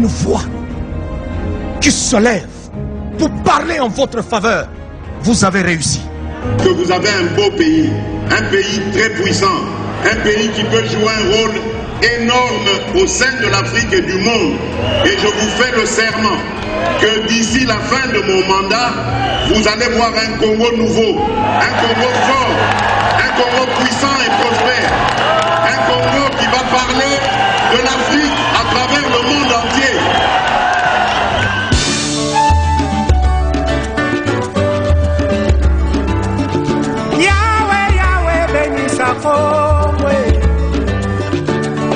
une voix qui se lève pour parler en votre faveur, vous avez réussi. Que vous avez un beau pays, un pays très puissant, un pays qui peut jouer un rôle énorme au sein de l'Afrique et du monde. Et je vous fais le serment que d'ici la fin de mon mandat, vous allez voir un Congo nouveau, un Congo fort, un Congo puissant et prospère, un Congo qui va parler de l'Afrique à travers le monde entier. Yahweh, Yahweh, bénis sa forme.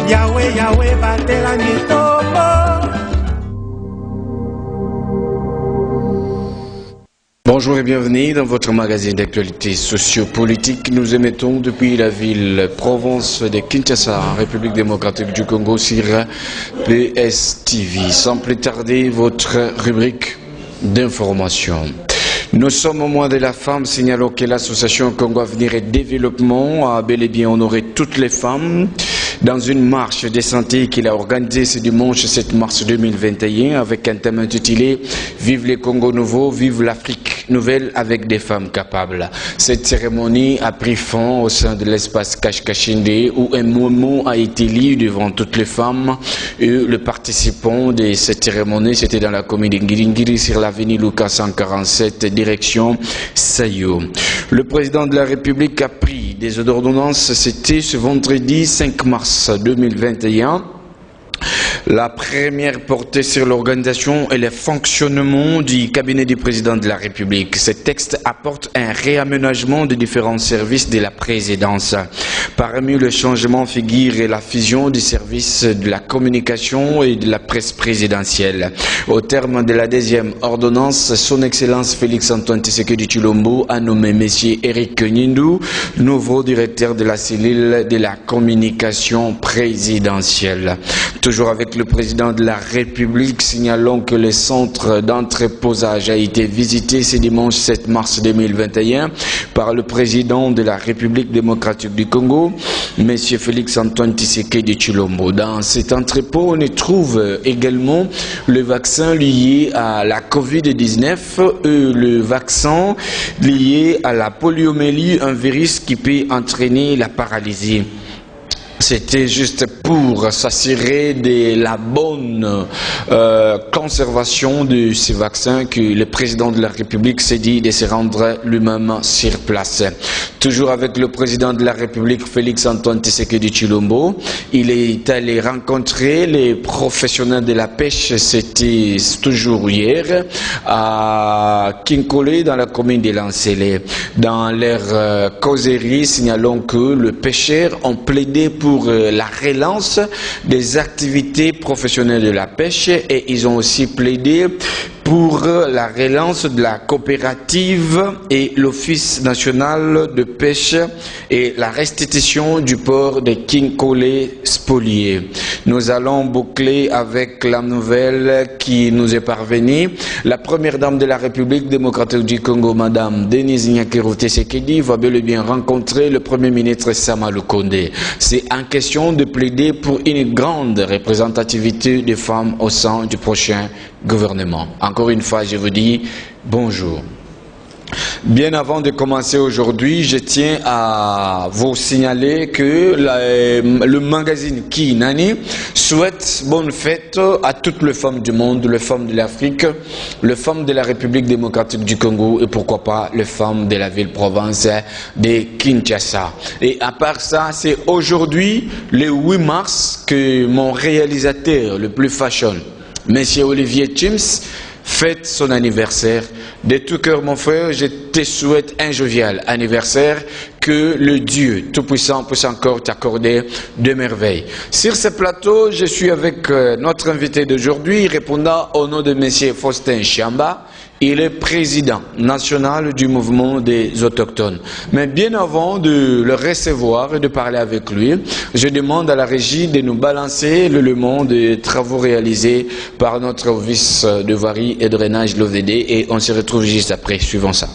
Yahweh, Yahweh, batela nitomo. Bonjour et bienvenue dans votre magazine d'actualité sociopolitique. Nous émettons depuis la ville province de Kinshasa, République démocratique du Congo, sur PSTV. Sans plus tarder, votre rubrique d'information. Nous sommes au mois de la femme, signalons que l'association Congo Avenir et Développement a bel et bien honoré toutes les femmes dans une marche de santé qu'il a organisée ce dimanche 7 mars 2021 avec un thème intitulé « Vive les Congo nouveaux, vive l'Afrique nouvelle avec des femmes capables ». Cette cérémonie a pris fin au sein de l'espace Kashkashinde où un moment a été lu devant toutes les femmes et le participant de cette cérémonie, c'était dans la commune de Ngiringiri sur l'avenue Lucas 147, direction Sayo. Le président de la République a pris des ordonnances, c'était ce vendredi 5 mars 2021. La première portait sur l'organisation et le fonctionnement du cabinet du président de la République. Ce texte apporte un réaménagement de différents services de la présidence. Parmi les changements figure la fusion du service de la communication et de la presse présidentielle. Au terme de la deuxième ordonnance, son Excellence Félix-Antoine Tshisekedi Tshilombo a nommé M. Eric Nyindu, nouveau directeur de la cellule de la communication présidentielle. Toujours avec le président de la République, signalons que le centre d'entreposage a été visité ce dimanche 7 mars 2021 par le président de la République démocratique du Congo, M. Félix-Antoine Tshisekedi Tshilombo. Dans cet entrepôt, on y trouve également le vaccin lié à la Covid-19 et le vaccin lié à la poliomyélite, un virus qui peut entraîner la paralysie. C'était juste pour s'assurer de la bonne conservation de ces vaccins que le président de la République s'est dit de se rendre lui-même sur place. Toujours avec le président de la République, Félix-Antoine Tshisekedi Tshilombo, il est allé rencontrer les professionnels de la pêche, c'était toujours hier, à Kinkole, dans la commune de Lancélé. Dans leur causerie, signalons que les pêcheurs ont plaidé pour la relance des activités professionnelles de la pêche et ils ont aussi plaidé pour la relance de la coopérative et l'Office national de pêche et la restitution du port de Kinkole spolié. Nous allons boucler avec la nouvelle qui nous est parvenue. La première dame de la République démocratique du Congo, Madame Denise Nyakero Tshisekedi, va bel et bien rencontrer le Premier ministre Sama Lukonde. C'est en question de plaider pour une grande représentativité des femmes au sein du prochain gouvernement. Encore une fois, je vous dis bonjour. Bien avant de commencer aujourd'hui, je tiens à vous signaler que le magazine Kinani souhaite bonne fête à toutes les femmes du monde, les femmes de l'Afrique, les femmes de la République démocratique du Congo et pourquoi pas les femmes de la ville-province de Kinshasa. Et à part ça, c'est aujourd'hui, le 8 mars, que mon réalisateur le plus fashion, Monsieur Olivier Chims, fête son anniversaire. De tout cœur, mon frère, je te souhaite un jovial anniversaire, que le Dieu Tout-Puissant puisse encore t'accorder de merveilles. Sur ce plateau, je suis avec notre invité d'aujourd'hui, répondant au nom de M. Faustin Chiamba. Il est président national du mouvement des autochtones. Mais bien avant de le recevoir et de parler avec lui, je demande à la régie de nous balancer l'élément des travaux réalisés par notre office de voirie et drainage l'OVD et on se retrouve juste après, suivant ça.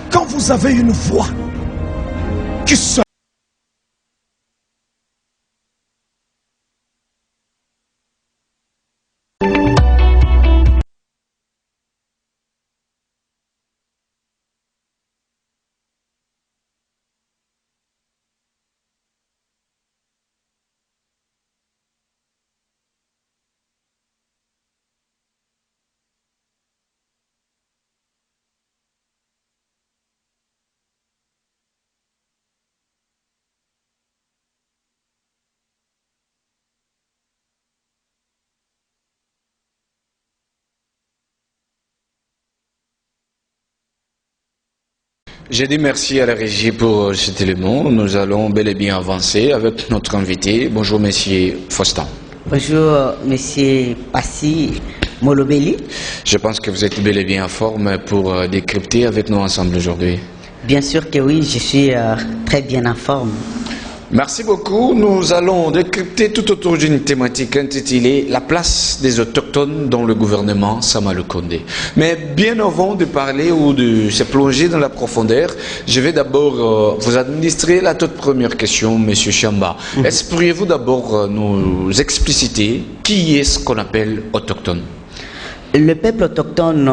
Quand vous avez une voix qui se J'ai dit merci à la régie pour cet élément. Nous allons bel et bien avancer avec notre invité. Bonjour, monsieur Faustin. Bonjour, monsieur Passy Molobeli. Je pense que vous êtes bel et bien en forme pour décrypter avec nous ensemble aujourd'hui. Bien sûr que oui, je suis très bien en forme. Merci beaucoup. Nous allons décrypter tout autour d'une thématique intitulée « La place des autochtones dans le gouvernement Sama Lukonde ». Mais bien avant de parler ou de se plonger dans la profondeur, je vais d'abord vous administrer la toute première question, Monsieur Chamba. Est-ce que pourriez-vous d'abord nous expliciter qui est ce qu'on appelle autochtone? Le peuple autochtone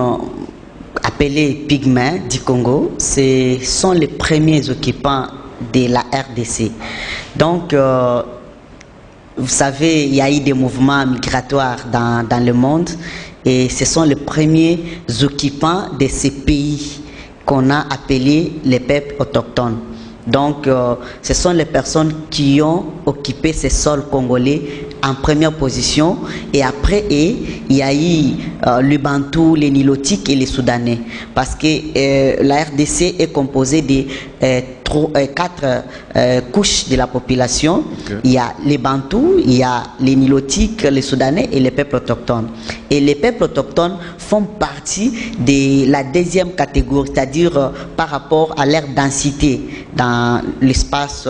appelé Pygmée du Congo, ce sont les premiers occupants de la RDC. Donc, vous savez, il y a eu des mouvements migratoires dans le monde et ce sont les premiers occupants de ces pays qu'on a appelés les peuples autochtones. Donc, ce sont les personnes qui ont occupé ces sols congolais en première position et après, il y a eu les Bantous, les Nilotiques et les Soudanais. Parce que la RDC est composée de 4 couches de la population. Okay. Il y a les Bantous, il y a les Nilotiques, les Soudanais et les peuples autochtones. Et les peuples autochtones font partie de la deuxième catégorie, c'est-à-dire par rapport à leur densité dans l'espace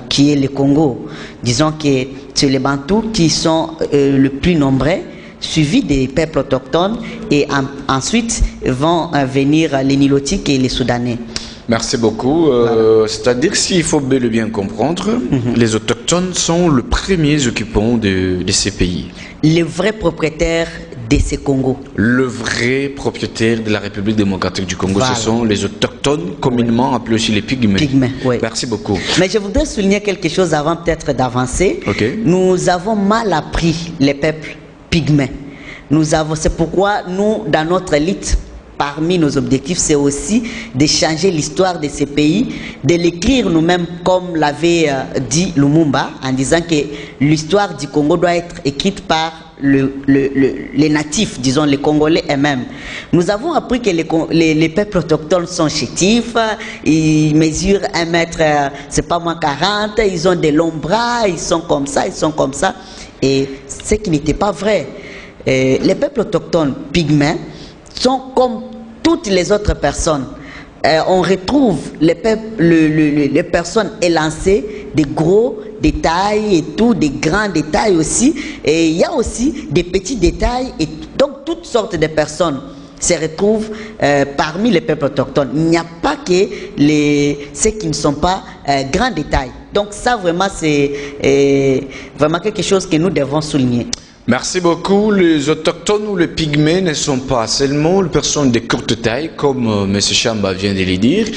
qui est le Congo. Disons que c'est les Bantous qui sont le plus nombreux, suivis des peuples autochtones et ensuite vont venir les Nilotiques et les Soudanais. Merci beaucoup. Voilà. C'est-à-dire s'il faut bel et bien comprendre, les autochtones sont les premiers occupants de ces pays. Les vrais propriétaires de ces Congos. Le vrai propriétaire de la République démocratique du Congo, voilà. Ce sont les autochtones, communément appelés aussi les Pygmées. Pygmées, oui. Merci beaucoup. Mais je voudrais souligner quelque chose avant peut-être d'avancer. Okay. Nous avons mal appris les peuples Pygmées. C'est pourquoi nous, dans notre élite, parmi nos objectifs, c'est aussi de changer l'histoire de ces pays, de l'écrire nous-mêmes comme l'avait dit Lumumba, en disant que l'histoire du Congo doit être écrite par les natifs, disons les Congolais eux-mêmes. Nous avons appris que les peuples autochtones sont chétifs, ils mesurent 1 mètre, c'est pas moins 40, ils ont des longs bras, ils sont comme ça, et ce qui n'était pas vrai. Les peuples autochtones Pygmées sont comme toutes les autres personnes. On retrouve les personnes élancées, des gros détails et tout, des grands détails aussi. Et il y a aussi des petits détails. Et donc, toutes sortes de personnes se retrouvent parmi les peuples autochtones. Il n'y a pas que ceux qui ne sont pas grands détails. Donc, ça, vraiment, c'est vraiment quelque chose que nous devons souligner. Merci beaucoup. Les autochtones ou les pygmées ne sont pas seulement les personnes de courte taille, comme M. Chamba vient de le dire.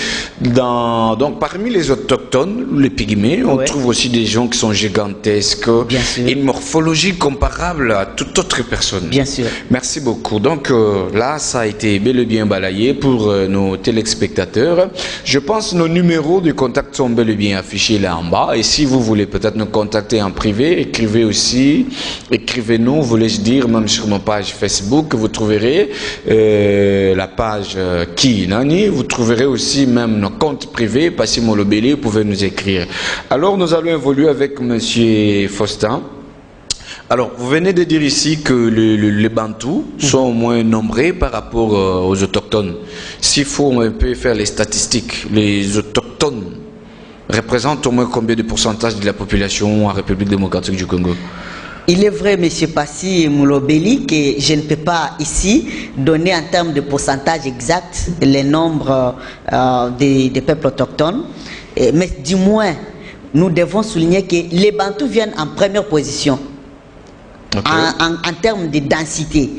Donc, parmi les autochtones, les pygmées, on trouve aussi des gens qui sont gigantesques, une morphologie comparable à toute autre personne. Bien sûr. Merci beaucoup. Donc là, ça a été bel et bien balayé pour nos téléspectateurs. Je pense que nos numéros de contact sont bel et bien affichés là en bas. Et si vous voulez peut-être nous contacter en privé, écrivez-nous, voulais-je dire, même sur ma page Facebook, vous trouverez la page Ki Nani, vous trouverez aussi même nos comptes privés, Passy Molobeli, vous pouvez nous écrire. Alors nous allons évoluer avec M. Faustin. Alors, vous venez de dire ici que les Bantous sont moins nombreux par rapport aux autochtones. S'il faut un peu faire les statistiques, les autochtones représentent au moins combien de pourcentage de la population en République démocratique du Congo? Il est vrai, M. Passy Molobeli, que je ne peux pas ici donner en termes de pourcentage exact les nombres des peuples autochtones, mais du moins, nous devons souligner que les Bantous viennent en première position en termes de densité,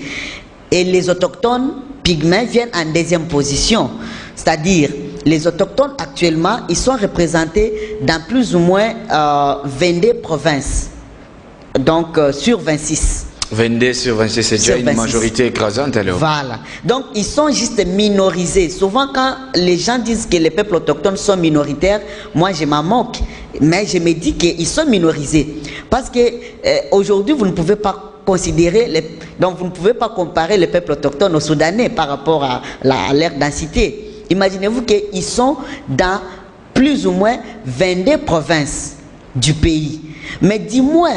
et les autochtones pygmées viennent en deuxième position, c'est-à-dire les autochtones actuellement, ils sont représentés dans plus ou moins 22 provinces. Donc sur 26. 22 sur 26, c'est déjà une majorité écrasante alors. Voilà. Donc ils sont juste minorisés. Souvent quand les gens disent que les peuples autochtones sont minoritaires, moi je m'en moque. Mais je me dis qu'ils sont minorisés. Parce que aujourd'hui vous ne pouvez pas donc vous ne pouvez pas comparer les peuples autochtones aux Soudanais par rapport à leur densité. Imaginez-vous qu'ils sont dans plus ou moins 22 provinces du pays. Mais dis-moi,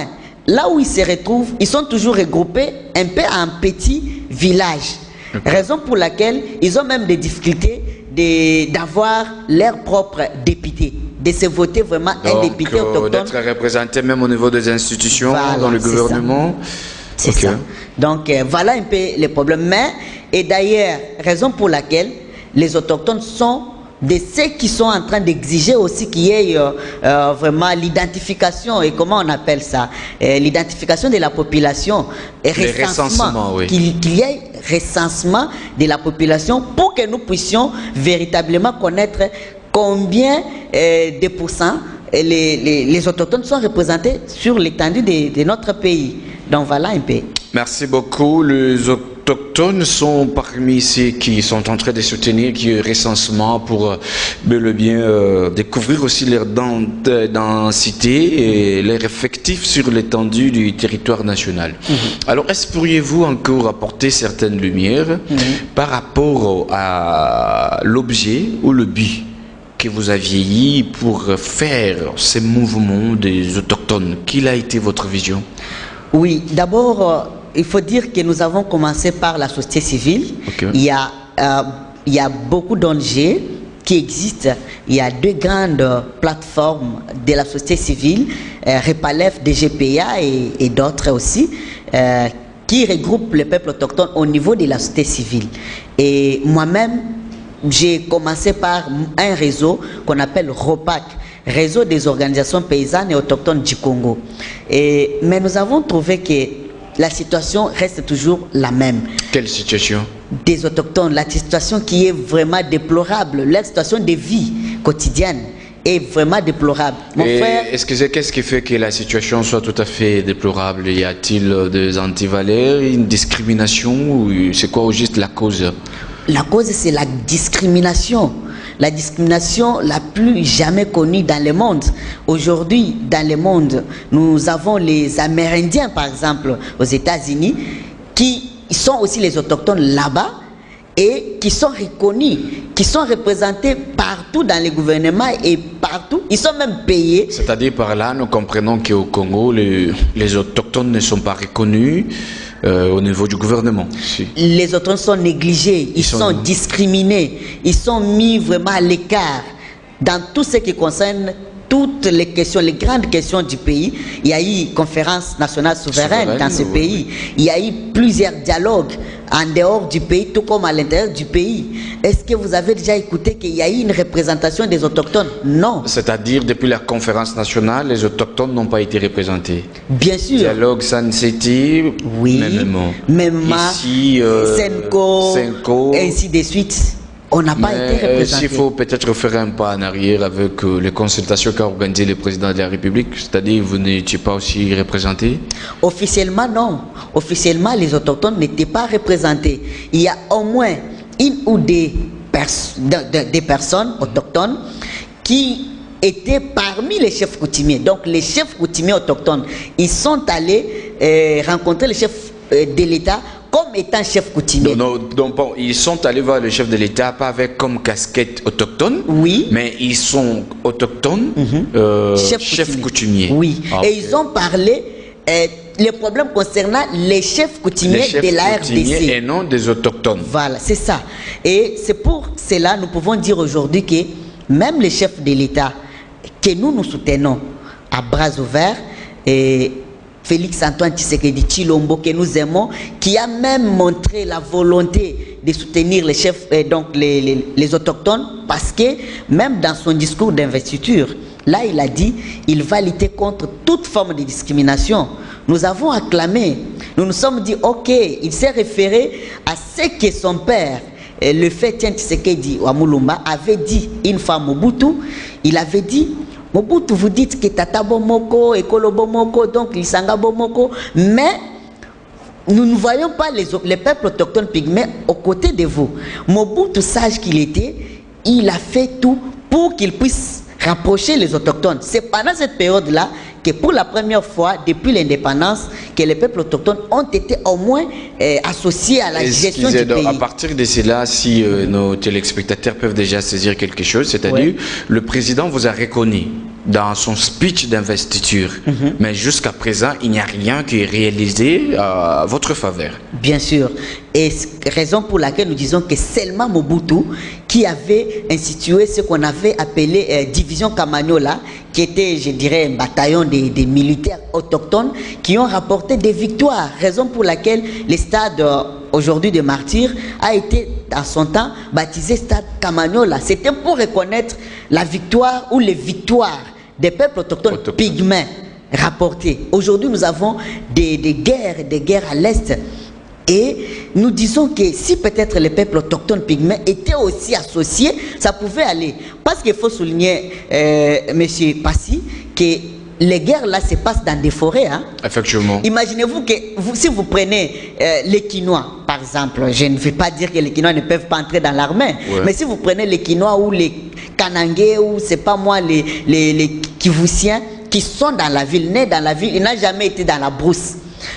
là où ils se retrouvent, ils sont toujours regroupés un peu en petits villages. Raison pour laquelle ils ont même des difficultés d'avoir leur propre député, de se voter vraiment un député autochtone. D'être représenté même au niveau des institutions, voilà, dans le gouvernement. C'est ça. Donc voilà un peu les problèmes. Mais, et d'ailleurs, raison pour laquelle les autochtones sont de ceux qui sont en train d'exiger aussi qu'il y ait vraiment l'identification, et comment on appelle ça, l'identification de la population, et recensement, oui. Qu'il y ait recensement de la population pour que nous puissions véritablement connaître combien de pourcents les autochtones sont représentés sur l'étendue de notre pays. Donc voilà un peu. Merci beaucoup. Les autochtones sont parmi ceux qui sont en train de soutenir le recensement pour bel et bien découvrir aussi leur densité et leur effectif sur l'étendue du territoire national. Alors, est-ce pourriez-vous encore apporter certaines lumières par rapport à l'objet ou le but que vous aviez eu pour faire ces mouvements des autochtones? Quelle a été votre vision? Oui, d'abord, il faut dire que nous avons commencé par la société civile. Okay. Il y a beaucoup d'ONG qui existent. Il y a deux grandes plateformes de la société civile, Repalef, DGPA et d'autres aussi, qui regroupent les peuples autochtones au niveau de la société civile. Et moi-même, j'ai commencé par un réseau qu'on appelle ROPAC, Réseau des organisations paysannes et autochtones du Congo. Mais nous avons trouvé que la situation reste toujours la même. Quelle situation? Des autochtones, la situation qui est vraiment déplorable, la situation de vie quotidienne est vraiment déplorable. Mon frère, qu'est-ce qui fait que la situation soit tout à fait déplorable? Y a-t-il des antivaleurs, une discrimination, ou c'est quoi au juste la cause? La cause, c'est la discrimination. La discrimination la plus jamais connue dans le monde. Aujourd'hui, dans le monde, nous avons les Amérindiens, par exemple, aux États-Unis, qui sont aussi les autochtones là-bas et qui sont reconnus, qui sont représentés partout dans les gouvernements et partout. Ils sont même payés. C'est-à-dire par là, nous comprenons qu'au Congo, les autochtones ne sont pas reconnus au niveau du gouvernement. Si. Les autochtones sont négligés, ils sont discriminés, ils sont mis vraiment à l'écart dans tout ce qui concerne toutes les questions, les grandes questions du pays. Il y a eu conférence nationale souveraine dans ce pays. Il y a eu plusieurs dialogues en dehors du pays, tout comme à l'intérieur du pays. Est-ce que vous avez déjà écouté qu'il y a eu une représentation des autochtones? Non. C'est-à-dire, depuis la conférence nationale, les autochtones n'ont pas été représentés? Bien sûr. Dialogue San City, oui, même ici, Senko, ainsi de suite. On n'a pas été représenté. Il faut peut-être faire un pas en arrière avec les consultations qu'a organisé le président de la République, c'est-à-dire vous n'étiez pas aussi représenté? Officiellement, non. Officiellement, les autochtones n'étaient pas représentés. Il y a au moins une ou des personnes autochtones qui étaient parmi les chefs coutumiers. Donc les chefs coutumiers autochtones, ils sont allés rencontrer le chef de l'État comme étant chef coutumier. Donc bon, ils sont allés voir le chef de l'État, pas avec comme casquette autochtone, oui, mais ils sont autochtones, chef coutumier. Oui, et ils ont parlé les problèmes concernant les chefs coutumiers de la RDC. Et non des autochtones. Voilà, c'est ça. Et c'est pour cela nous pouvons dire aujourd'hui que même les chefs de l'État que nous soutenons à bras ouverts, et Félix Antoine Tshisekedi Tshilombo, que nous aimons, qui a même montré la volonté de soutenir les chefs, donc les autochtones, parce que même dans son discours d'investiture, là il a dit il va lutter contre toute forme de discrimination. Nous avons acclamé, nous nous sommes dit ok, il s'est référé à ce que son père, le fait Tshisekedi Wamulumba, avait dit une fois Mobutu. Il avait dit Mobutu, vous dites que Tata Bomoko, Ekolo Bomoko, donc Lisanga Bomoko, mais nous ne voyons pas les peuples autochtones pygmées aux côtés de vous. Mobutu, sage qu'il était, il a fait tout pour qu'il puisse rapprocher les autochtones. C'est pendant cette période-là que pour la première fois depuis l'indépendance, que les peuples autochtones ont été au moins associés à la gestion du pays. À partir de cela, si nos téléspectateurs peuvent déjà saisir quelque chose, c'est-à-dire le président vous a reconnu dans son speech d'investiture, mais jusqu'à présent, il n'y a rien qui est réalisé à votre faveur. Bien sûr. Et raison pour laquelle nous disons que seulement Mobutu, qui avait institué ce qu'on avait appelé division Kamanyola, qui était, je dirais, un bataillon des militaires autochtones qui ont rapporté des victoires. Raison pour laquelle le stade aujourd'hui de Martyrs a été, à son temps, baptisé stade Kamanyola. C'était pour reconnaître la victoire ou les victoires des peuples autochtones pygmées rapportées. Aujourd'hui, nous avons des guerres à l'Est. Et nous disons que si peut-être les peuples autochtones pygmées étaient aussi associés, ça pouvait aller. Parce qu'il faut souligner, M. Passy, que les guerres là se passent dans des forêts. Hein. Effectivement. Imaginez-vous que si vous prenez les Quinois, par exemple, je ne vais pas dire que les Quinois ne peuvent pas entrer dans l'armée, mais si vous prenez les Quinois ou les Kanangais ou c'est pas moi les Kivusiens qui sont dans la ville, nés dans la ville, ils n'ont jamais été dans la brousse.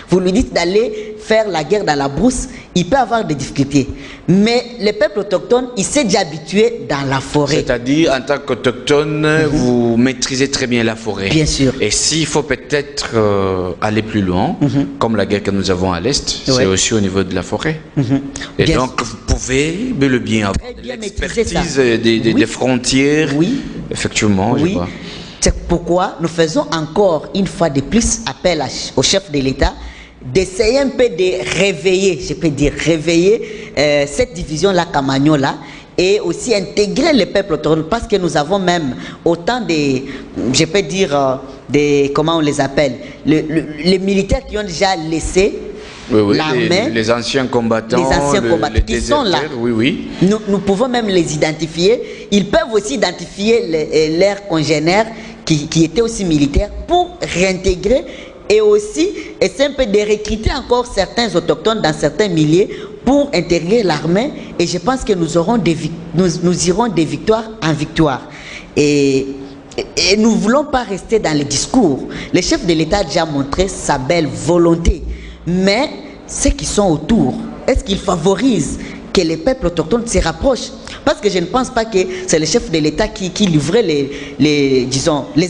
Vous lui dites d'aller faire la guerre dans la brousse, il peut avoir des difficultés. Mais les peuples autochtones, ils s'est déjà habitués dans la forêt. C'est-à-dire, en tant qu'autochtone, vous maîtrisez très bien la forêt. Bien sûr. Et s'il faut peut-être aller plus loin, comme la guerre que nous avons à l'Est, c'est aussi au niveau de la forêt. Et bien donc, vous pouvez bel et bien avoir l'expertise des frontières. Oui. Effectivement, je vois. C'est pourquoi nous faisons encore une fois de plus appel au chef de l'État d'essayer un peu de réveiller, je peux dire réveiller cette division-là Kamanyola et aussi intégrer les peuples autochtones parce que nous avons même autant de, je peux dire, comment on les appelle, les militaires qui ont déjà laissé l'armée, les anciens combattants, qui sont là. Nous pouvons même les identifier. Ils peuvent aussi identifier leurs congénères qui étaient aussi militaires pour réintégrer et aussi essayer un peu de recruter encore certains autochtones dans certains milliers pour intégrer l'armée. Et je pense que nous irons de victoire en victoire. Et nous ne voulons pas rester dans les discours. Le chef de l'État a déjà montré sa belle volonté. Mais ceux qui sont autour, est-ce qu'ils favorisent que les peuples autochtones se rapprochent? Parce que je ne pense pas que c'est le chef de l'État qui livrait les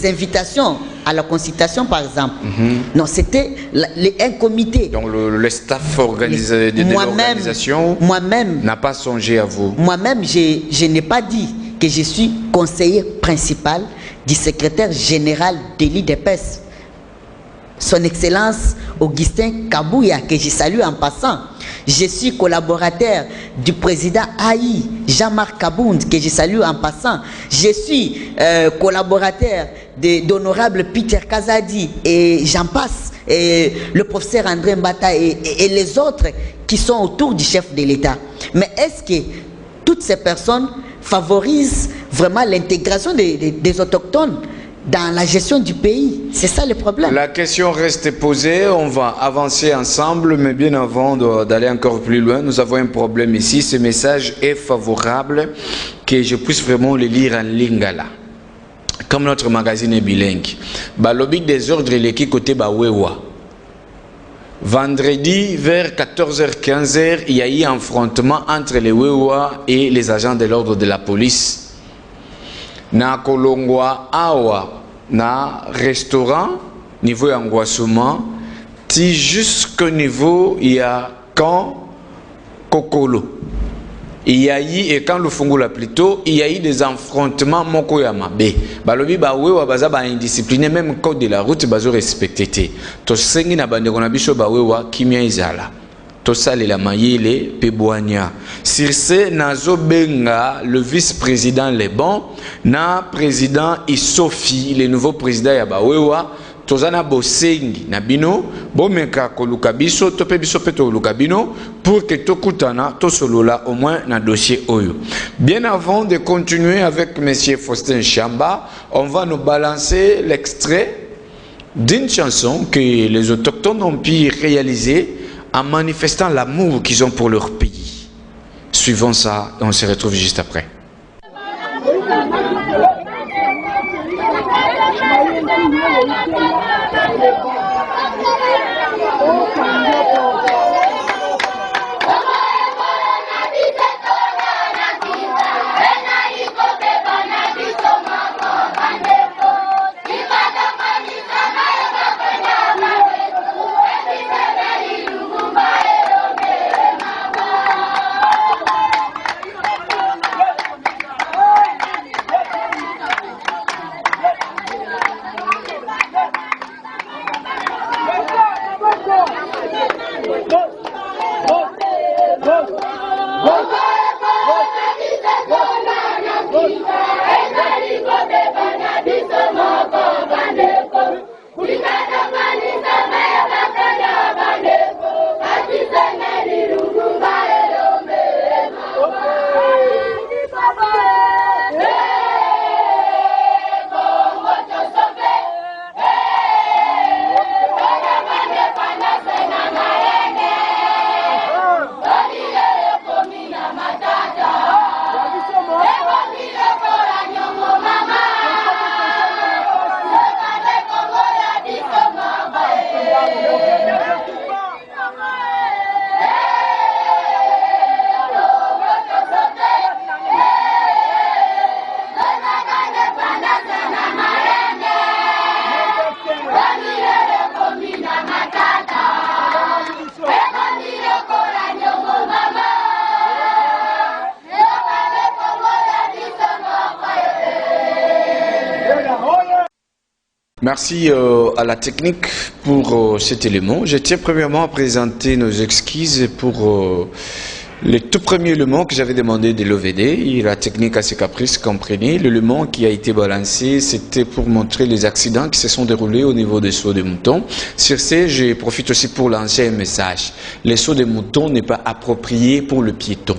invitations à la consultation, par exemple. Non, c'était un comité. Donc le staff organisé de l'organisation n'a pas songé à vous. Moi-même, je n'ai pas dit que je suis conseiller principal du secrétaire général de l'IDPS. Son Excellence Augustin Kabouya, que je salue en passant. Je suis collaborateur du président Haï, Jean-Marc Kabound, que je salue en passant. Je suis collaborateur d'honorable Peter Kazadi et j'en passe, et le professeur André Mbata et les autres qui sont autour du chef de l'État. Mais est-ce que toutes ces personnes favorisent vraiment l'intégration des autochtones dans la gestion du pays? C'est ça le problème. La question reste posée, on va avancer ensemble, mais bien avant d'aller encore plus loin, nous avons un problème ici. Ce message est favorable que je puisse vraiment le lire en lingala. Comme notre magazine est bilingue. Balobi des ordres l'équipe côté Bawewa. Vendredi vers 14h-15h, il y a eu un affrontement entre les Wewa et les agents de l'ordre de la police. Na kolongwa awa na restaurant niveau Angwasuma ti jusqu'au niveau il y a quand Kokolo. Il y a eu, et quand le Fungula plutôt, il y a eu des affrontements Mokoyama B. Balobi Bawewa baza ba indiscipliné, même code de la route bazo respecté. To sengi na bande konabisho Bawewa kimia izala. Tosale la mayele peboania. Circe nazo benga le vice-président Lebon na président Isofi, le nouveau président ya Bawewa. Tozana bosengi na bino bomeka koluka biso tope biso pe toluka bino pour que tokutana tosolola au moins na dossier oyo. Bien avant de continuer avec monsieur Faustin Chamba, on va nous balancer l'extrait d'une chanson que les autochtones ont pu réaliser en manifestant l'amour qu'ils ont pour leur pays. Suivons ça, on se retrouve juste après. Merci à la technique pour cet élément. Je tiens premièrement à présenter nos excuses pour le tout premier élément que j'avais demandé de l'OVD. Et la technique a ses caprices, comprenez. L'élément qui a été balancé, c'était pour montrer les accidents qui se sont déroulés au niveau des sauts de moutons. Sur ce, je profite aussi pour lancer un message. Les sauts de moutons n'est pas approprié pour le piéton.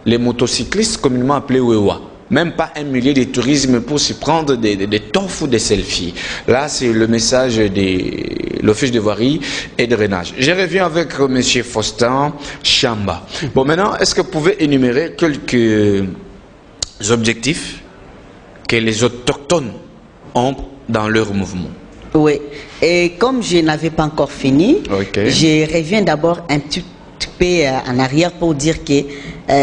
Les motocyclistes, communément appelés Wewa. Même pas un millier de tourisme pour s'y prendre des tofs ou des selfies. Là, c'est le message de l'Office de voirie et de drainage. Je reviens avec M. Faustin Chamba. Bon, maintenant, est-ce que vous pouvez énumérer quelques objectifs que les autochtones ont dans leur mouvement? Oui, et comme je n'avais pas encore fini, je reviens d'abord un petit peu en arrière pour dire que,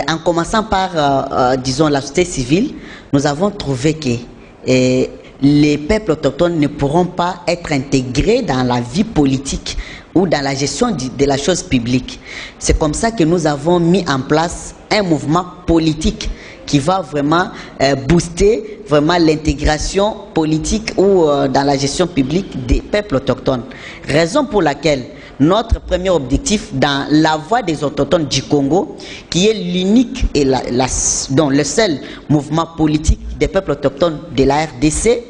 en commençant par, disons, la société civile, nous avons trouvé que les peuples autochtones ne pourront pas être intégrés dans la vie politique ou dans la gestion de la chose publique. C'est comme ça que nous avons mis en place un mouvement politique qui va vraiment booster vraiment l'intégration politique ou dans la gestion publique des peuples autochtones. Raison pour laquelle notre premier objectif dans la voie des autochtones du Congo, qui est l'unique et donc le seul mouvement politique des peuples autochtones de la RDC,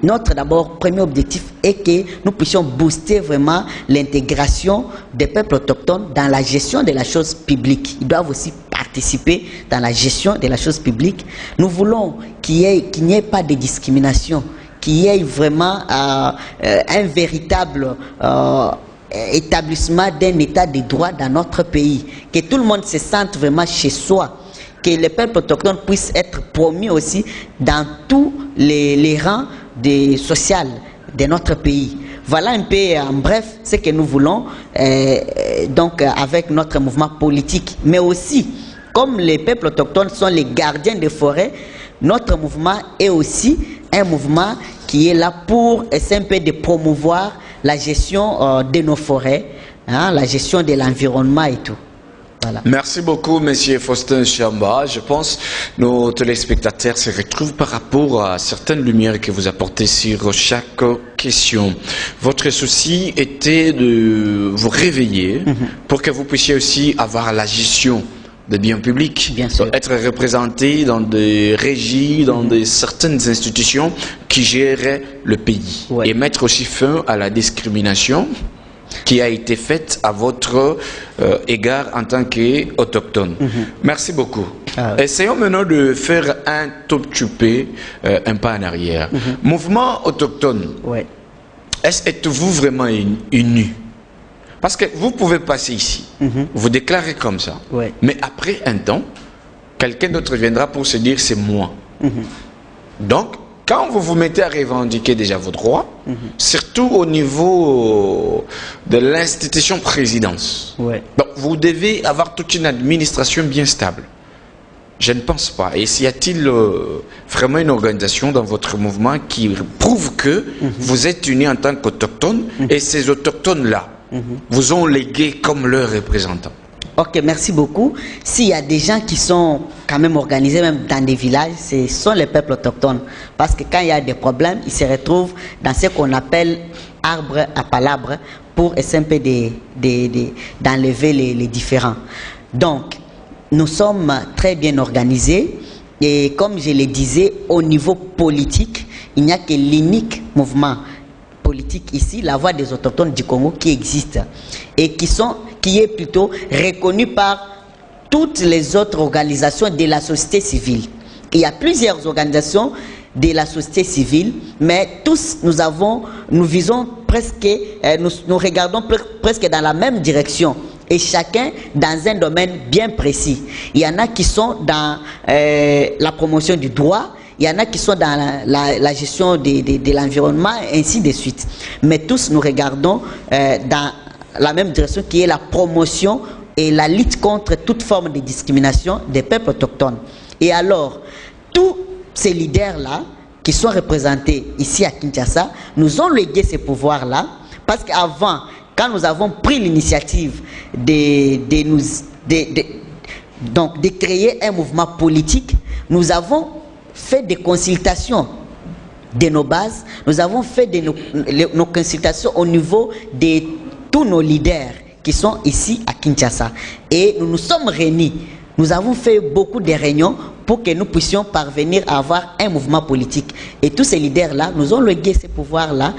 notre d'abord premier objectif est que nous puissions booster vraiment l'intégration des peuples autochtones dans la gestion de la chose publique. Ils doivent aussi participer dans la gestion de la chose publique. Nous voulons qu'il n'y ait pas de discrimination, qu'il y ait vraiment un véritable établissement d'un état de droit dans notre pays, que tout le monde se sente vraiment chez soi, que les peuples autochtones puissent être promus aussi dans tous les rangs sociaux de notre pays. Voilà un peu en bref ce que nous voulons donc avec notre mouvement politique, mais aussi comme les peuples autochtones sont les gardiens des forêts, notre mouvement est aussi un mouvement qui est là pour essayer un peu de promouvoir la gestion de nos forêts, hein, la gestion de l'environnement et tout. Voilà. Merci beaucoup, Monsieur Faustin Chamba. Je pense que nos téléspectateurs se retrouvent par rapport à certaines lumières que vous apportez sur chaque question. Votre souci était de vous réveiller pour que vous puissiez aussi avoir la gestion des biens publics, être représenté dans des régies, dans certaines institutions qui gèrent le pays et mettre aussi fin à la discrimination qui a été faite à votre égard en tant qu'autochtone. Merci beaucoup. Essayons maintenant de faire un tout petit peu un pas en arrière. Mouvement autochtone, êtes-vous vraiment uni? Parce que vous pouvez passer ici, vous déclarez comme ça, mais après un temps, quelqu'un d'autre viendra pour se dire c'est moi. Donc, quand vous vous mettez à revendiquer déjà vos droits, surtout au niveau de l'institution présidence, donc vous devez avoir toute une administration bien stable. Je ne pense pas. Et y a-t-il vraiment une organisation dans votre mouvement qui prouve que vous êtes unis en tant qu'autochtones et ces autochtones-là vous ont légué comme leurs représentants? Ok, merci beaucoup. S'il y a des gens qui sont quand même organisés, même dans des villages, ce sont les peuples autochtones. Parce que quand il y a des problèmes, ils se retrouvent dans ce qu'on appelle arbre à palabre pour essayer un peu d'enlever les différends. Donc, nous sommes très bien organisés et comme je le disais, au niveau politique, il n'y a que l'unique mouvement politique ici, la voix des autochtones du Congo qui existe et qui est plutôt reconnue par toutes les autres organisations de la société civile. Il y a plusieurs organisations de la société civile, mais tous nous visons presque, nous regardons presque dans la même direction et chacun dans un domaine bien précis. Il y en a qui sont dans la promotion du droit, il y en a qui sont dans la gestion de l'environnement, ainsi de suite. Mais tous nous regardons dans la même direction qui est la promotion et la lutte contre toute forme de discrimination des peuples autochtones. Et alors, tous ces leaders-là, qui sont représentés ici à Kinshasa, nous ont légué ces pouvoirs-là, parce qu'avant, quand nous avons pris l'initiative de créer un mouvement politique, nous avons fait des consultations de nos bases, nous avons fait nos consultations au niveau de tous nos leaders qui sont ici à Kinshasa. Et nous nous sommes réunis. Nous avons fait beaucoup de réunions pour que nous puissions parvenir à avoir un mouvement politique. Et tous ces leaders-là nous ont légué ces pouvoirs-là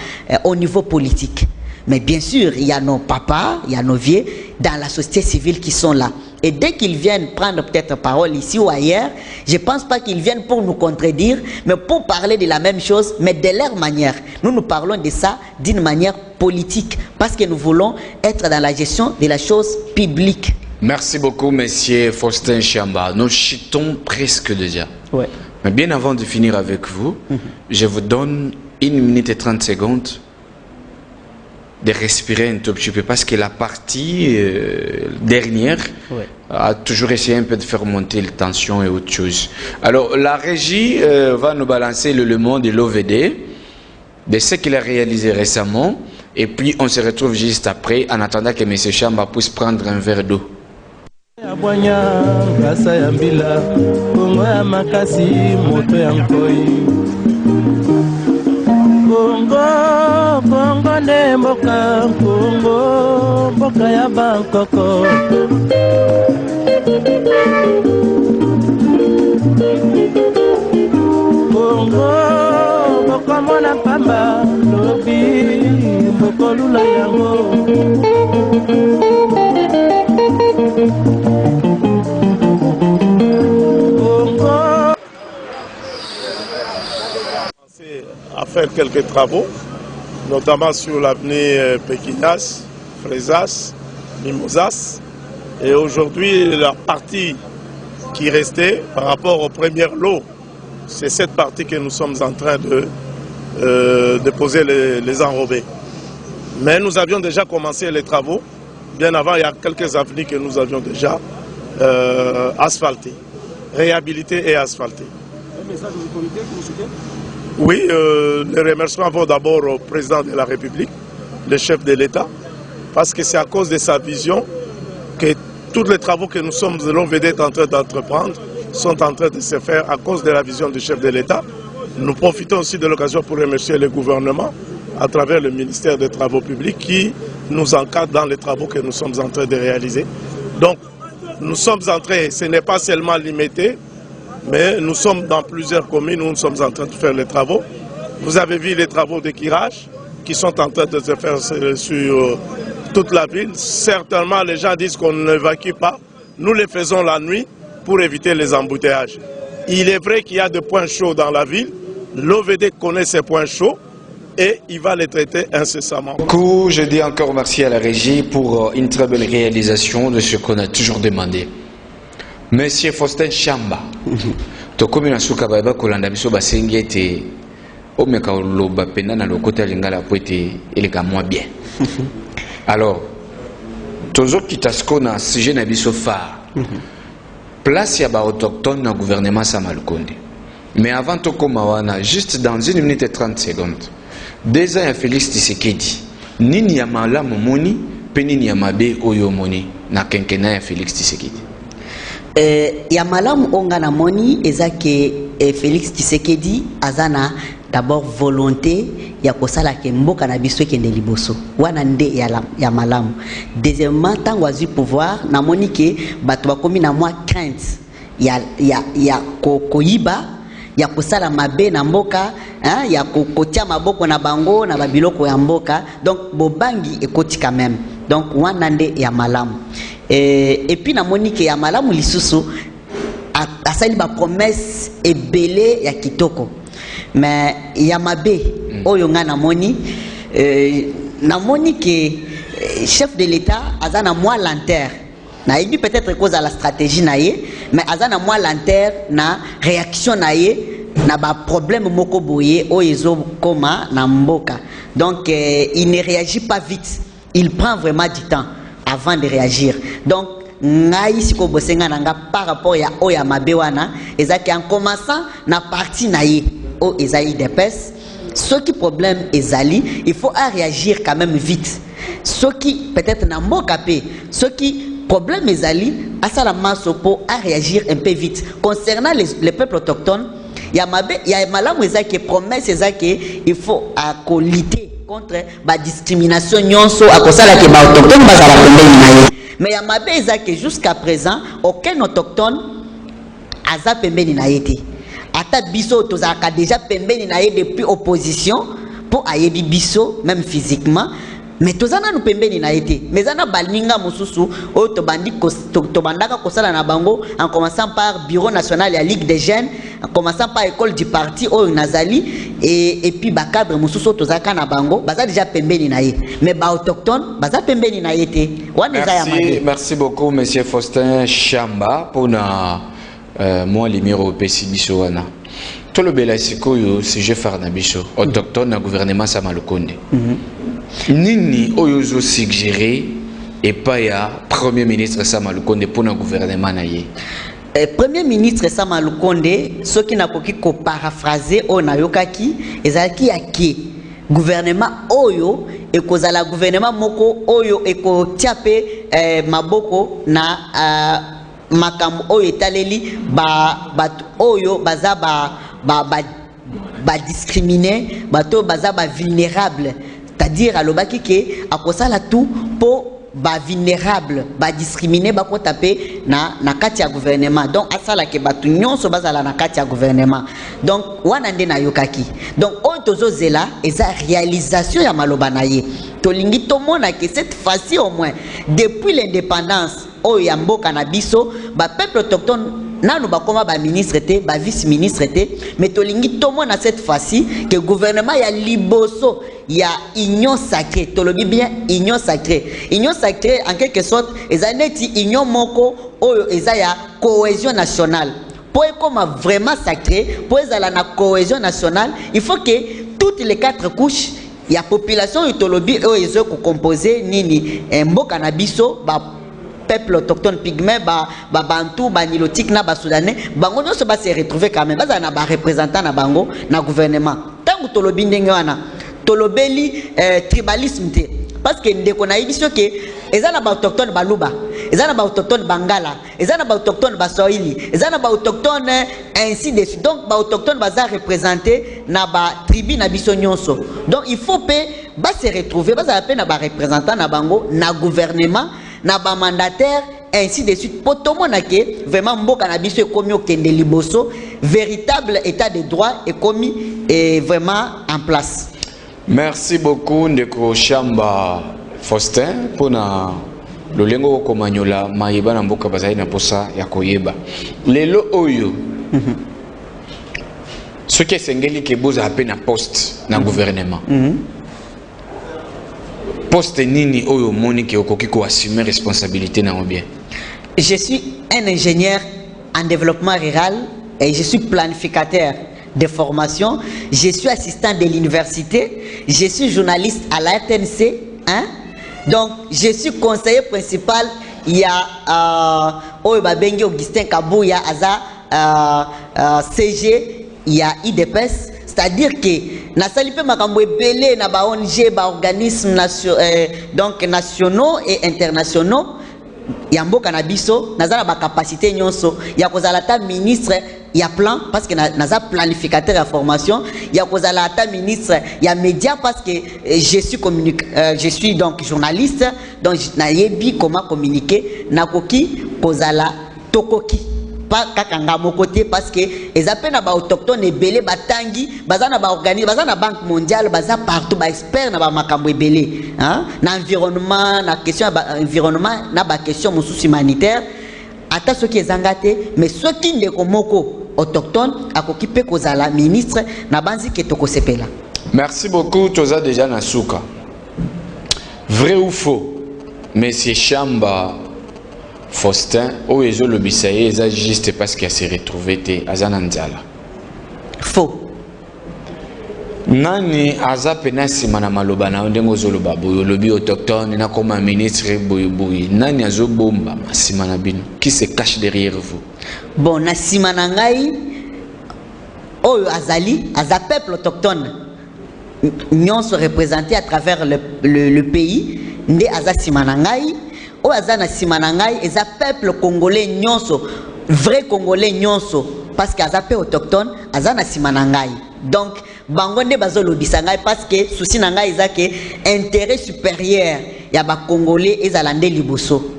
au niveau politique. Mais bien sûr, il y a nos papas, il y a nos vieux dans la société civile qui sont là. Et dès qu'ils viennent prendre peut-être parole ici ou ailleurs, je ne pense pas qu'ils viennent pour nous contredire, mais pour parler de la même chose, mais de leur manière. Nous parlons de ça d'une manière politique, parce que nous voulons être dans la gestion de la chose publique. Merci beaucoup, monsieur Faustin Chamba. Nous chutons presque déjà. Ouais. Mais bien avant de finir avec vous, je vous donne 1 minute et 30 secondes de respirer un tout petit peu, parce que la partie dernière a toujours essayé un peu de faire monter les tensions et autre chose. Alors, la régie va nous balancer l'élément de l'OVD, de ce qu'il a réalisé récemment, et puis on se retrouve juste après, en attendant que M. Chamba puisse prendre un verre d'eau. Bongo ne mboka Kongo, mboka ya Bangkoko. Bongo, mboka mona pamba, lobi, mboko lula yango. À faire quelques travaux, notamment sur l'avenue Pékinas, Frézas, Mimosas. Et aujourd'hui, la partie qui restait par rapport au premier lot, c'est cette partie que nous sommes en train de déposer les enrobés. Mais nous avions déjà commencé les travaux. Bien avant, il y a quelques avenues que nous avions déjà asphaltées, réhabilitées et asphaltées. Un message aux autorités qui nous soutiennent ? Oui, les remerciements vont d'abord au président de la République, le chef de l'État, parce que c'est à cause de sa vision que tous les travaux que nous sommes de l'OVD en train d'entreprendre sont en train de se faire à cause de la vision du chef de l'État. Nous profitons aussi de l'occasion pour remercier le gouvernement à travers le ministère des Travaux publics qui nous encadre dans les travaux que nous sommes en train de réaliser. Donc, nous sommes en train, ce n'est pas seulement limité, mais nous sommes dans plusieurs communes où nous sommes en train de faire les travaux. Vous avez vu les travaux de curage qui sont en train de se faire sur toute la ville. Certainement, les gens disent qu'on ne l'évacue pas. Nous les faisons la nuit pour éviter les embouteillages. Il est vrai qu'il y a des points chauds dans la ville. L'OVD connaît ces points chauds et il va les traiter incessamment. Beaucoup, je dis encore merci à la régie pour une très belle réalisation de ce qu'on a toujours demandé. Monsieur Faustin Chamba, tokomi na suka baba kolanda biso basengi ete omeka loba pena na lokota lingala po ete eleka moi bien. Alors, tozo kitasko na sujet na biso phare. Place ya ba autochtone na gouvernement Samalukonde. Mais avant tokoma wana, juste dans 1 minute et 30 secondes, 2 ans ya Félix Tshisekedi, nini ya malamu moni, pe nini ya mabe oyo moni na quinquennat ya Félix Tshisekedi. Ya malamu onga na moni ezake Félix Tshisekedi azana d'abord volonté ya kosala ke mboka na biso kende liboso wana nde ya malamu. Deuxièmement, tango azui pouvoir na moni ke bato bakomi na mwa crainte ya koyiba ya kosala mabe na mboka, hein, ya kotia maboko na bango na babiloko ya mboka, donc bobangi ekoti quand même. Donc wana nde ya malamu. Et puis na monique ya malamu lisusu asali ba promesse ebele ya kitoko, mais ya mabe oyo nga na moni que chef de l'État azana moi lanterre na ibi peut-être cause à la stratégie na ye, mais azana moi lanterre na réaction na ye na ba problème moko boye oyezo koma na mboka. Donc il ne réagit pas vite, il prend vraiment du temps avant de réagir. Donc ngai siko bosenga nanga par rapport ya oya mabewana ezaki en commençant na partie naie o ezali depes. Ce qui problème ezali, il faut réagir quand même vite. Ce qui peut-être na mokapé, ce qui problème ezali asala masopo à réagir un peu vite. Concernant les peuples autochtones, ya mabe ya malamu ezaki promesse ezaki il faut lutter contre la discrimination nyonso akosala ke ba autochtone bazala pembeni na ye. Mais ya mabe ezaki jusqu'à présent aucun autochtone aza pembeni na ye te. Ata biso tozaka déjà pembeni na ye depuis opposition pour ayebi biso même physiquement. Mais tozana nous pembeni na été mais ana balinga mususu o to bandaka kosala na bango en commençant par bureau national ya ligue des jeunes en commençant par école du parti o nazali et puis ba cadre mususu tozaka na bango baza déjà pembeni na ye mais ba autochtone baza pembeni na été wana za ya mabe. Merci beaucoup monsieur Faustin Chamba pour na moi limiro pesi biso wana to le bela sikoyo sujet farna biso autochtone na gouvernement Samalukonde. Nini oyozo suggéré et pas ya premier ministre Samalukonde pour le gouvernement naie. Premier ministre Samalukonde ce qui n'a koki ko paraphraser o nayokaki ezalaki yaki gouvernement oyo e kozala gouvernement moko oyo e ko tiape maboko na makambo oyo etaleli ba oyo baza ba discriminer bato baza ba vulnérable. C'est-à-dire à l'obaki que à cause la tout pour ba vulnérable ba discriminer ba ko taper na kati ya gouvernement donc asala ke batu nyonso bazala na kati ya gouvernement donc wana nde na yokaki donc on tozo zela eza réalisation ya maloba na ye to lingi to mona que cette fois-ci au moins depuis l'indépendance o ya mboka na biso ba peuple autochtone nanu bakoma ba ministre te ba vice ministre te mais to lingi to mona cette fois-ci que gouvernement ya liboso ya union sacrée tolobi bien union sacrée en quelque sorte ezaneti union moko oyo eza ya cohésion nationale pour comme vraiment sacré pour ezala na cohésion nationale il faut que toutes les 4 couches ya population utolobi oyo ezo ko composer nini mboka na biso ba peuple autochtone pygmée ba bantu ba nilotique na ba soudanais bango nyonso ba se retrouver quand même bazana na ba représentant na bango na gouvernement tangu tolobi ndenge wana tolobeli tribalisme te parce que ndeko na ibiso ke ezana ba autochtone baluba ezana ba autochtone bangala ezana ba autochtone baswahili ezana ba autochtone ainsi de suite donc ba autochtone baza représenter na ba tribu na biso nyonso donc il faut pe ba se retrouver baza pe na ba représentant na bango na gouvernement na ba mandataire ainsi de suite pour tout le monde que vraiment mboka na biso ekomi okende liboso véritable état de droit est commis et vraiment en place. Merci beaucoup Ndeko Chamba Faustin pour na lolengo komanyola mayeba na mboka bazali na posa ya koyeba lelo oyo ce qui est sengeli ke boza apena poste na gouvernement poste nini oyo moni ke okoki ko assumer responsabilité na bien. Je suis un ingénieur en développement rural et je suis planificateur de formation, je suis assistant de l'université, je suis journaliste à la RTNC, hein? Donc je suis conseiller principal, il y a Oebabengi Augustin Kabouya, Aza CG, il y a IDPS, c'est-à-dire que na salipe makambo ebele na ba ONG ba organismes donc nationaux et internationaux ya mboka na biso nazala ba capacité nyonso ya kozala ta ministre ya plan parce que naza planificateur ya formation ya kozala ta ministre ya média parce que je suis donc journaliste donc na yebi comment communiquer nakoki kozala tokoki pas kakanga mon côté parce que les appels na ba autochtone ebele batangi bazana ba organisme bazana banque mondiale baza partout ba expert na ba makambo ebele hein na environnement na question environnement na ba question mususu humanitaire ata ce qui ezangate mais ce qui ndeko moko autochtone akoki pe kozala ministre na banzi ke tokosepela. Merci beaucoup toza déjà na suka vrai ou faux monsieur Chamba Faustin, ou est-ce le bisaïe, c'est juste parce qu'il s'est retrouvé à Zananzala. Faux. Nani aza penasi mana maloba na ndengo zoloba boyo lobi autochtone na comme ministre boyo boyo nani azo bomba masimana bino qui se cache derrière vous. Bon na simana ngai oyo azali aza peuple autochtone nyonso représenté à travers le pays nde aza simana ngai o azana simanangai eza peuple congolais nyonso vrai congolais nyonso parce que aza pe autochtone azana simanangai. Donc bango nde bazolobisa ngai parce que souci na ngai ezake intérêt supérieur ya ba congolais ezalande liboso.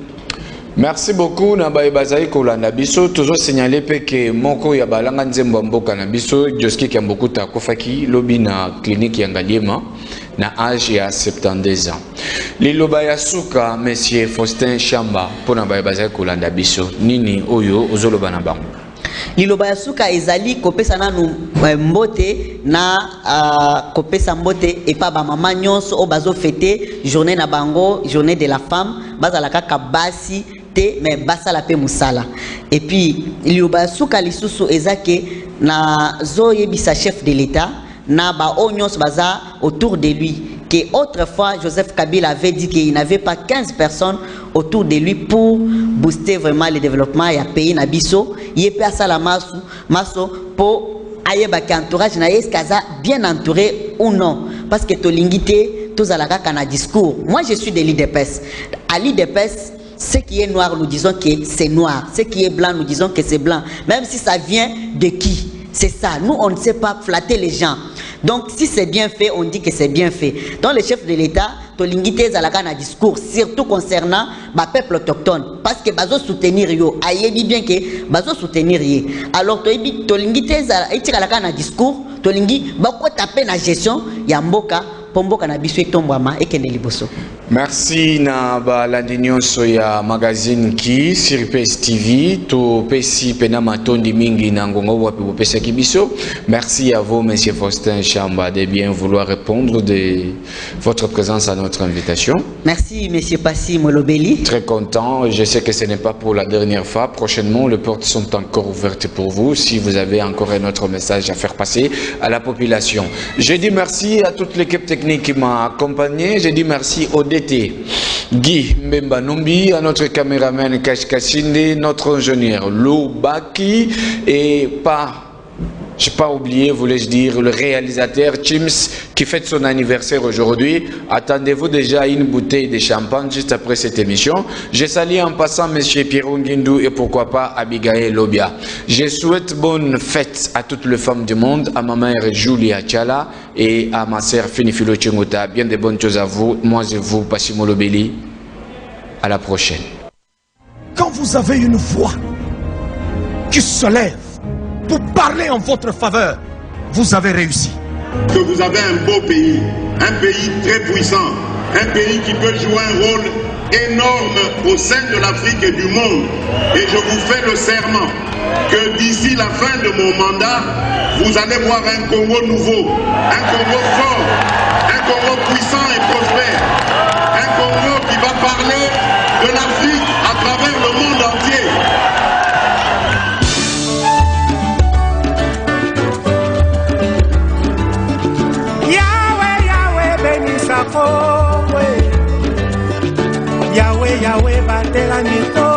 Merci beaucoup Nabaye Bazaï Kolanda Biso. Toujours signalé que Moko Yabalanga Nzembo Mboka na Biso, Joski Kiambokuta Kofaki, lobby na clinique Yangaliema, na âge ya 72 ans. Liloba Yasuka, Monsieur Faustin Chamba, pour Nabaye Bazaï Kolanda Biso, Nini Oyo, Ozoloba na Bango. Liloba Yasuka ezali kopesa nanu mbote na kopesa mbote epa ba mama nyonso o bazo fêter journée na bango, journée de la femme, bazalaka kabasi mais basala pe musala. Et puis Liloba Yasuka lisusu ezake na zo yebisa chef de l'État na ba onyos baza autour de lui que autrefois Joseph Kabila avait dit qu'il n'avait pas 15 personnes autour de lui pour booster vraiment le développement et pays na biso yepe asala maso pour ayeba ki entourage na eskaza bien entouré ou non parce que tolingité tozalaka kana discours. Moi je suis de l'IDPS. À l'IDPS, ce qui est noir nous disons que c'est noir, ce qui est blanc nous disons que c'est blanc, même si ça vient de qui. C'est ça, nous on ne sait pas flatter les gens. Donc si c'est bien fait, on dit que c'est bien fait. Donc le chef de l'État, tolingité zalaka na discours, surtout concernant le peuple autochtone. Parce que bazo soutenir yo, ayebi bien que bazo soutenir ye. Alors tolingité zalaka na discours, tolingi bako taper na gestion ya mboka. Merci na ba landinyo soya magazine ki Sirpes TV to pesi pena matondi mingi na ngongo wapi bopesa kibiso. Merci à vous monsieur Faustin Chamba de bien vouloir répondre de votre présence à notre invitation. Merci monsieur Passi Molobeli. Très content, je sais que ce n'est pas pour la dernière fois. Prochainement, les portes sont encore ouvertes pour vous si vous avez encore un autre message à faire passer à la population. Je dis merci à toute l'équipe technique qui m'a accompagné. Je dis merci au DT Guy Mbemba Numbi, à notre caméraman Kash Kachinde, notre ingénieur Lou Baki et je n'ai pas oublié, voulais-je dire, le réalisateur Chims qui fête son anniversaire aujourd'hui. Attendez-vous déjà à une bouteille de champagne juste après cette émission. Je salue en passant M. Pierre Nguindou et pourquoi pas Abigail Lobia. Je souhaite bonne fête à toutes les femmes du monde, à ma mère Julia Tchala et à ma sœur Finifilo Tchengota. Bien de bonnes choses à vous. Moi et vous, Passimo Lobeli. À la prochaine. Quand vous avez une voix qui se lève pour parler en votre faveur, vous avez réussi. Que vous avez un beau pays, un pays très puissant, un pays qui peut jouer un rôle énorme au sein de l'Afrique et du monde. Et je vous fais le serment que d'ici la fin de mon mandat, vous allez voir un Congo nouveau, un Congo fort, un Congo puissant et prospère, un Congo qui va parler de l'Afrique à travers le monde entier. Yahweh, Yahweh, batela mito.